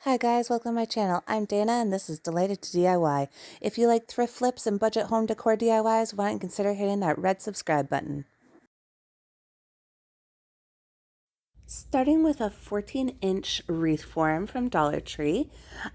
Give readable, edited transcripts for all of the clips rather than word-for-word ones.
Hi guys, welcome to my channel. I'm Dana and this is Delighted to DIY. If you like thrift flips and budget home decor DIYs, why don't you consider hitting that red subscribe button. Starting with a 14-inch wreath form from Dollar Tree,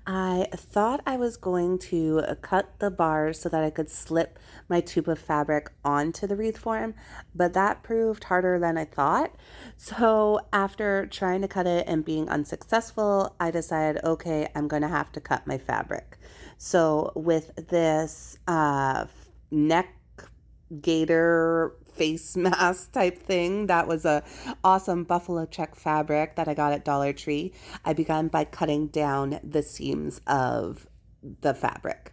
I thought I was going to cut the bars so that I could slip my tube of fabric onto the wreath form, but that proved harder than I thought. So after trying to cut it and being unsuccessful, I decided, okay, I'm going to have to cut my fabric. So with this neck gator face mask type thing that was a awesome buffalo check fabric that I got at Dollar Tree, I began by cutting down the seams of the fabric.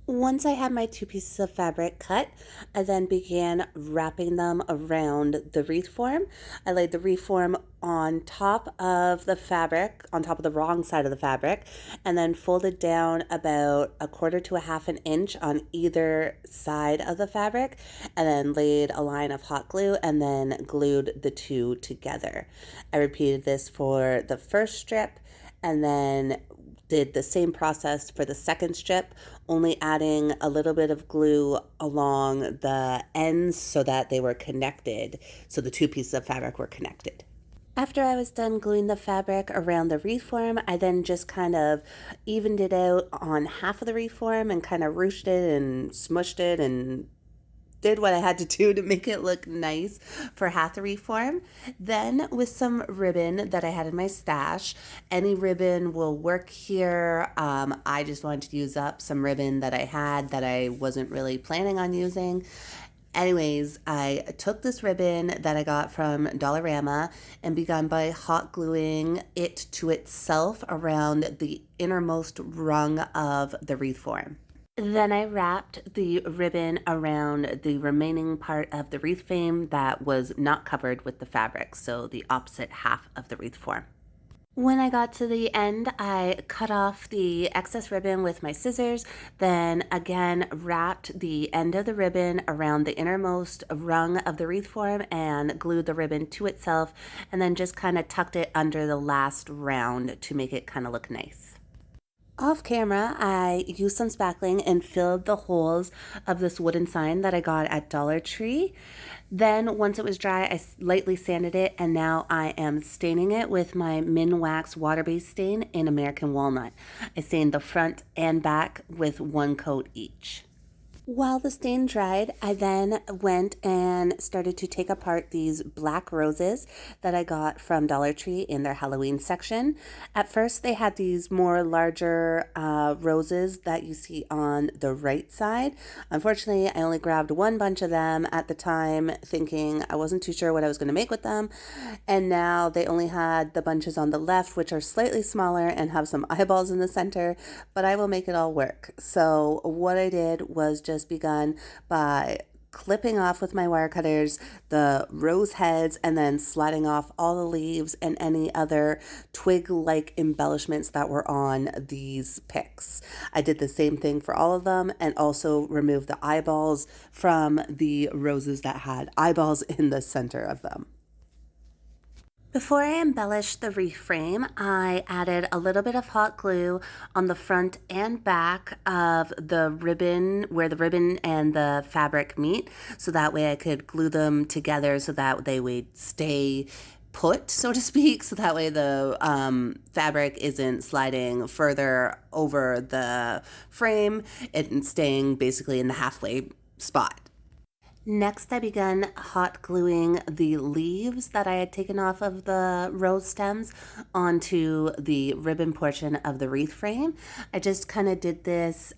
Once I had my two pieces of fabric cut, I then began wrapping them around the wreath form. I laid the wreath form on top of the fabric, on top of the wrong side of the fabric, and then folded down about 1/4 to 1/2 an inch on either side of the fabric, and then laid a line of hot glue and then glued the two together. I repeated this for the first strip and then did the same process for the second strip, only adding a little bit of glue along the ends so that they were connected, so the two pieces of fabric were connected. After I was done gluing the fabric around the wreath form, I then just kind of evened it out on half of the wreath form and kind of ruched it and smushed it and did what I had to do to make it look nice for half the wreath form. Then with some ribbon that I had in my stash, any ribbon will work here. I just wanted to use up some ribbon that I had that I wasn't really planning on using. Anyways, I took this ribbon that I got from Dollarama and began by hot gluing it to itself around the innermost rung of the wreath form. Then I wrapped the ribbon around the remaining part of the wreath frame that was not covered with the fabric, so the opposite half of the wreath form. When I got to the end, I cut off the excess ribbon with my scissors, then again wrapped the end of the ribbon around the innermost rung of the wreath form and glued the ribbon to itself, and then just kind of tucked it under the last round to make it kind of look nice. Off camera, I used some spackling and filled the holes of this wooden sign that I got at Dollar Tree. Then once it was dry, I lightly sanded it, and now I am staining it with my Min Wax water-based stain in American Walnut. I stained the front and back with 1 coat each. While the stain dried, I then went and started to take apart these black roses that I got from Dollar Tree in their Halloween section. At first, they had these more larger roses that you see on the right side. Unfortunately, I only grabbed one bunch of them at the time, thinking I wasn't too sure what I was going to make with them. And now they only had the bunches on the left, which are slightly smaller and have some eyeballs in the center, but I will make it all work. So what I did was just begun by clipping off with my wire cutters the rose heads and then sliding off all the leaves and any other twig-like embellishments that were on these picks. I did the same thing for all of them and also removed the eyeballs from the roses that had eyeballs in the center of them. Before I embellished the wreath frame, I added a little bit of hot glue on the front and back of the ribbon, where the ribbon and the fabric meet, so that way I could glue them together so that they would stay put, so to speak, so that way the fabric isn't sliding further over the frame and staying basically in the halfway spot. Next, I began hot gluing the leaves that I had taken off of the rose stems onto the ribbon portion of the wreath frame. I just kind of did this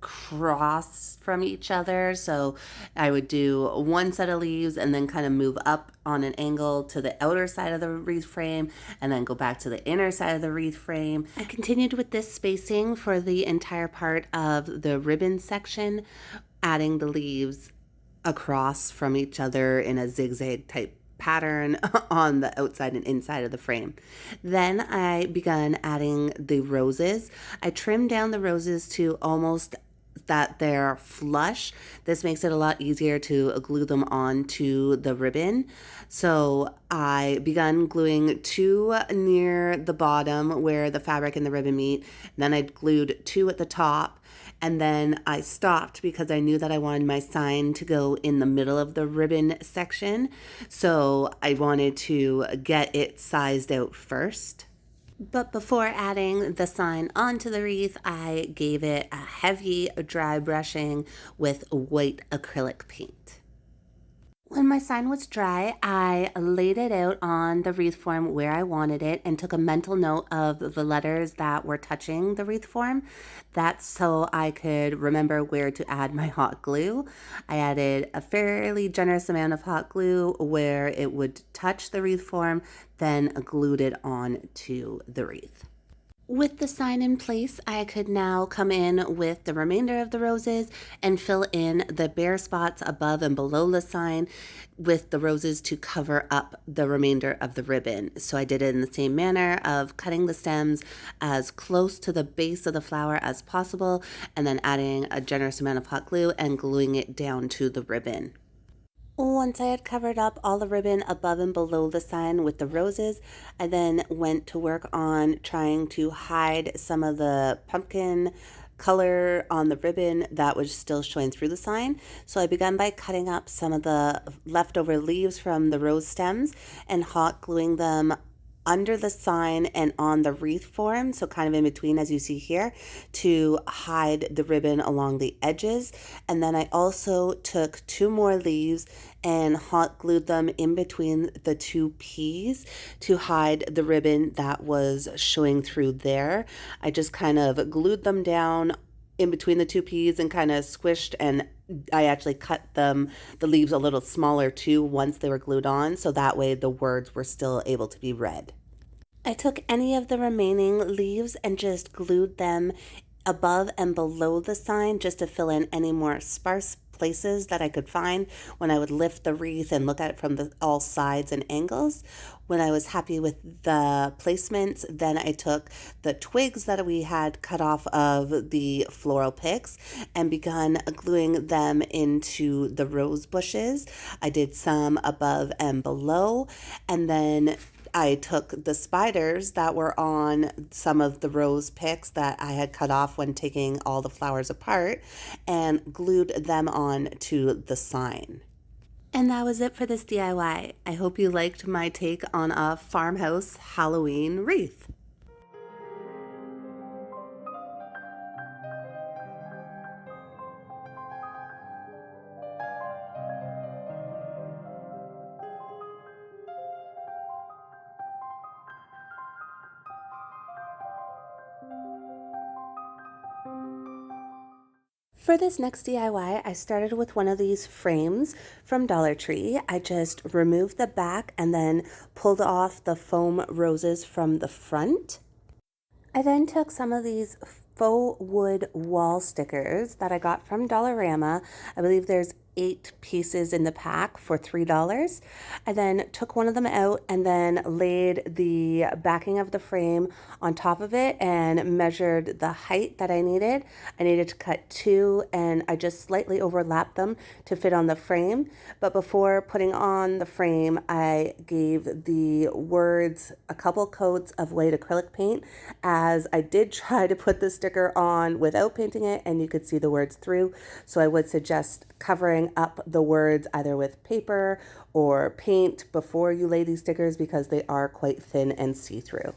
cross from each other. So I would do one set of leaves and then kind of move up on an angle to the outer side of the wreath frame and then go back to the inner side of the wreath frame. I continued with this spacing for the entire part of the ribbon section, adding the leaves across from each other in a zigzag type pattern on the outside and inside of the frame. Then I began adding the roses. I trimmed down the roses to almost that they're flush. This makes it a lot easier to glue them onto the ribbon. So I begun gluing two near the bottom where the fabric and the ribbon meet. Then I glued two at the top. And then I stopped because I knew that I wanted my sign to go in the middle of the ribbon section. So I wanted to get it sized out first. But before adding the sign onto the wreath, I gave it a heavy dry brushing with white acrylic paint. When my sign was dry, I laid it out on the wreath form where I wanted it and took a mental note of the letters that were touching the wreath form. That's so I could remember where to add my hot glue. I added a fairly generous amount of hot glue where it would touch the wreath form, then glued it on to the wreath. With the sign in place, I could now come in with the remainder of the roses and fill in the bare spots above and below the sign with the roses to cover up the remainder of the ribbon. So I did it in the same manner of cutting the stems as close to the base of the flower as possible, and then adding a generous amount of hot glue and gluing it down to the ribbon. Once I had covered up all the ribbon above and below the sign with the roses, I then went to work on trying to hide some of the pumpkin color on the ribbon that was still showing through the sign. So I began by cutting up some of the leftover leaves from the rose stems and hot gluing them under the sign and on the wreath form, so kind of in between as you see here, to hide the ribbon along the edges. And then I also took two more leaves and hot glued them in between the two peas to hide the ribbon that was showing through there. I just kind of glued them down in between the two peas and kind of squished, and I actually cut the leaves a little smaller too once they were glued on, so that way the words were still able to be read. I took any of the remaining leaves and just glued them above and below the sign just to fill in any more sparse places that I could find when I would lift the wreath and look at it from all sides and angles. When I was happy with the placements, then I took the twigs that we had cut off of the floral picks and begun gluing them into the rose bushes. I did some above and below, and then I took the spiders that were on some of the rose picks that I had cut off when taking all the flowers apart and glued them on to the sign. And that was it for this DIY. I hope you liked my take on a farmhouse Halloween wreath. For this next DIY, I started with one of these frames from Dollar Tree. I just removed the back and then pulled off the foam roses from the front. I then took some of these faux wood wall stickers that I got from Dollarama. I believe there's 8 pieces in the pack for $3. I then took one of them out and then laid the backing of the frame on top of it and measured the height that I needed. I needed to cut 2 and I just slightly overlapped them to fit on the frame. But before putting on the frame, I gave the words a couple coats of white acrylic paint, as I did try to put the sticker on without painting it and you could see the words through. So I would suggest covering up the words either with paper or paint before you lay these stickers because they are quite thin and see-through.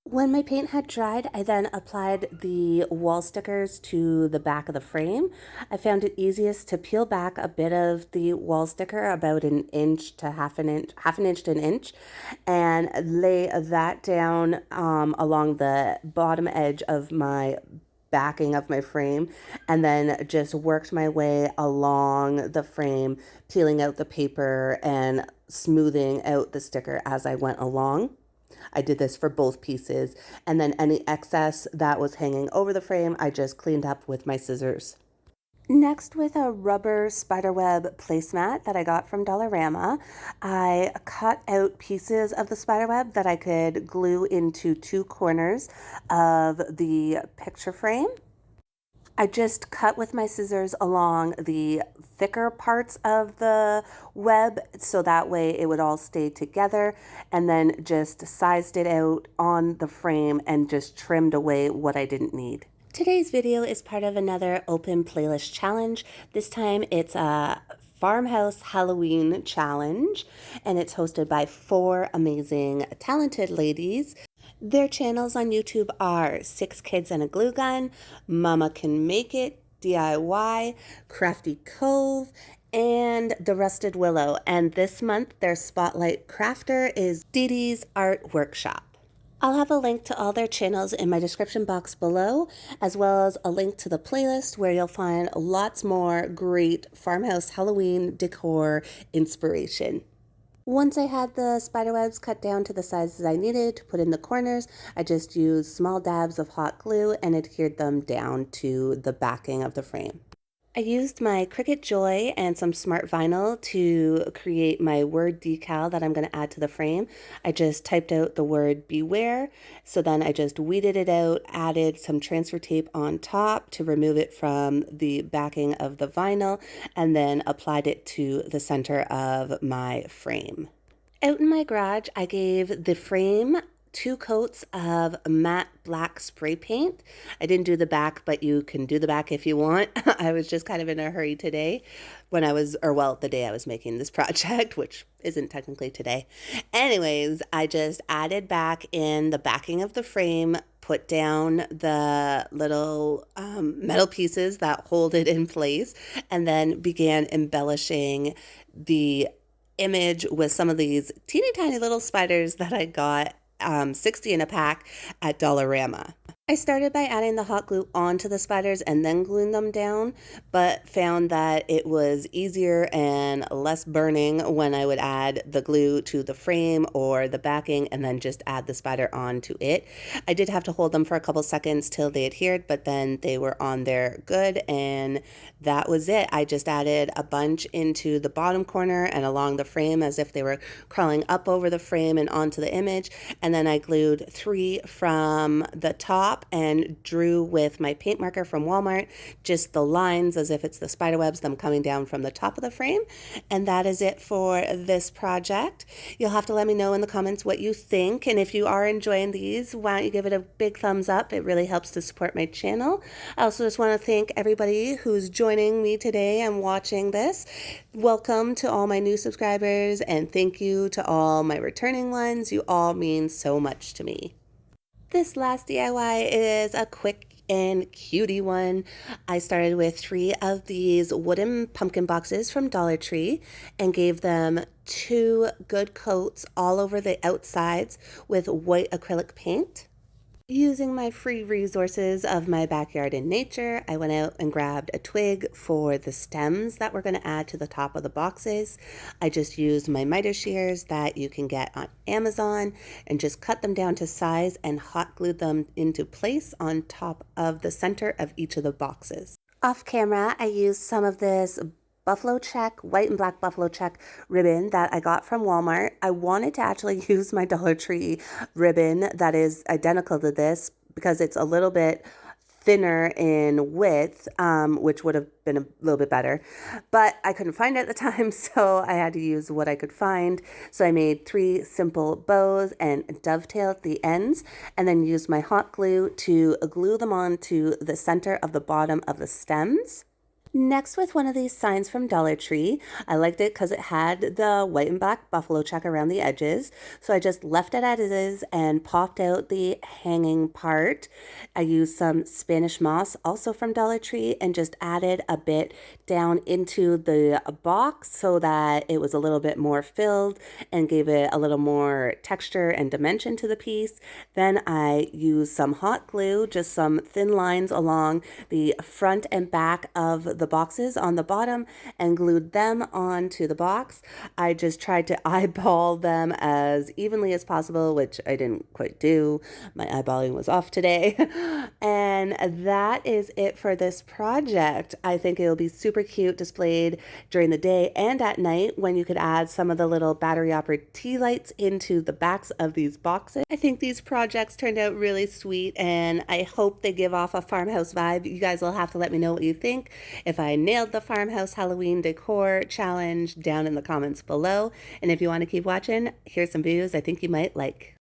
When my paint had dried, I then applied the wall stickers to the back of the frame. I found it easiest to peel back a bit of the wall sticker, about an inch to half an inch to an inch, and lay that down along the bottom edge of my backing of my frame, and then just worked my way along the frame, peeling out the paper and smoothing out the sticker as I went along. I did this for both pieces, and then any excess that was hanging over the frame, I just cleaned up with my scissors. Next, with a rubber spiderweb placemat that I got from Dollarama, I cut out pieces of the spiderweb that I could glue into 2 corners of the picture frame. I just cut with my scissors along the thicker parts of the web so that way it would all stay together, and then just sized it out on the frame and just trimmed away what I didn't need. Today's video is part of another open playlist challenge. This time it's a Farmhouse Halloween challenge, and it's hosted by 4 amazing, talented ladies. Their channels on YouTube are 6 Kids and a Glue Gun, Mama Can Make It, DIY, Crafty Cove, and the Rusted Willow. And this month, their spotlight crafter is DIYY's Art Workshop. I'll have a link to all their channels in my description box below, as well as a link to the playlist where you'll find lots more great Farmhouse Halloween decor inspiration. Once I had the spiderwebs cut down to the sizes I needed to put in the corners, I just used small dabs of hot glue and adhered them down to the backing of the frame. I used my Cricut Joy and some smart vinyl to create my word decal that I'm going to add to the frame. I just typed out the word beware, so then I just weeded it out, added some transfer tape on top to remove it from the backing of the vinyl, and then applied it to the center of my frame. Out in my garage, I gave the frame 2 coats of matte black spray paint. I didn't do the back, but you can do the back if you want. I was just kind of in a hurry today the day I was making this project, which isn't technically today. Anyways, I just added back in the backing of the frame, put down the little metal pieces that hold it in place, and then began embellishing the image with some of these teeny tiny little spiders that I got 60 in a pack at Dollarama. I started by adding the hot glue onto the spiders and then gluing them down, but found that it was easier and less burning when I would add the glue to the frame or the backing and then just add the spider onto it. I did have to hold them for a couple seconds till they adhered, but then they were on there good, and that was it. I just added a bunch into the bottom corner and along the frame as if they were crawling up over the frame and onto the image, and then I glued 3 from the top and drew with my paint marker from Walmart just the lines as if it's the spider webs, them coming down from the top of the frame. And that is it for this project. You'll have to let me know in the comments what you think, and if you are enjoying these, why don't you give it a big thumbs up? It really helps to support my channel. I also just want to thank everybody who's joining me today and watching this. Welcome to all my new subscribers, and thank you to all my returning ones. You all mean so much to me. This last DIY is a quick and cutie one. I started with 3 of these wooden pumpkin boxes from Dollar Tree and gave them 2 good coats all over the outsides with white acrylic paint. Using my free resources of my backyard in nature, I went out and grabbed a twig for the stems that we're going to add to the top of the boxes. I just used my miter shears that you can get on Amazon and just cut them down to size and hot glued them into place on top of the center of each of the boxes. Off camera, I used some of this buffalo check, white and black buffalo check ribbon that I got from Walmart. I wanted to actually use my Dollar Tree ribbon that is identical to this because it's a little bit thinner in width, which would have been a little bit better, but I couldn't find it at the time, so I had to use what I could find. So I made 3 simple bows and dovetailed the ends, and then used my hot glue to glue them onto the center of the bottom of the stems. Next, with one of these signs from Dollar Tree, I liked it because it had the white and black buffalo check around the edges. So I just left it as is and popped out the hanging part. I used some Spanish moss, also from Dollar Tree, and just added a bit down into the box so that it was a little bit more filled and gave it a little more texture and dimension to the piece. Then I used some hot glue, just some thin lines along the front and back of the the boxes on the bottom and glued them onto the box. I just tried to eyeball them as evenly as possible, which I didn't quite do. My eyeballing was off today. And that is it for this project. I think it'll be super cute displayed during the day and at night when you could add some of the little battery operated tea lights into the backs of these boxes. I think these projects turned out really sweet and I hope they give off a farmhouse vibe. You guys will have to let me know what you think. If I nailed the Farmhouse Halloween Decor Challenge down in the comments below. And if you want to keep watching, here's some videos I think you might like.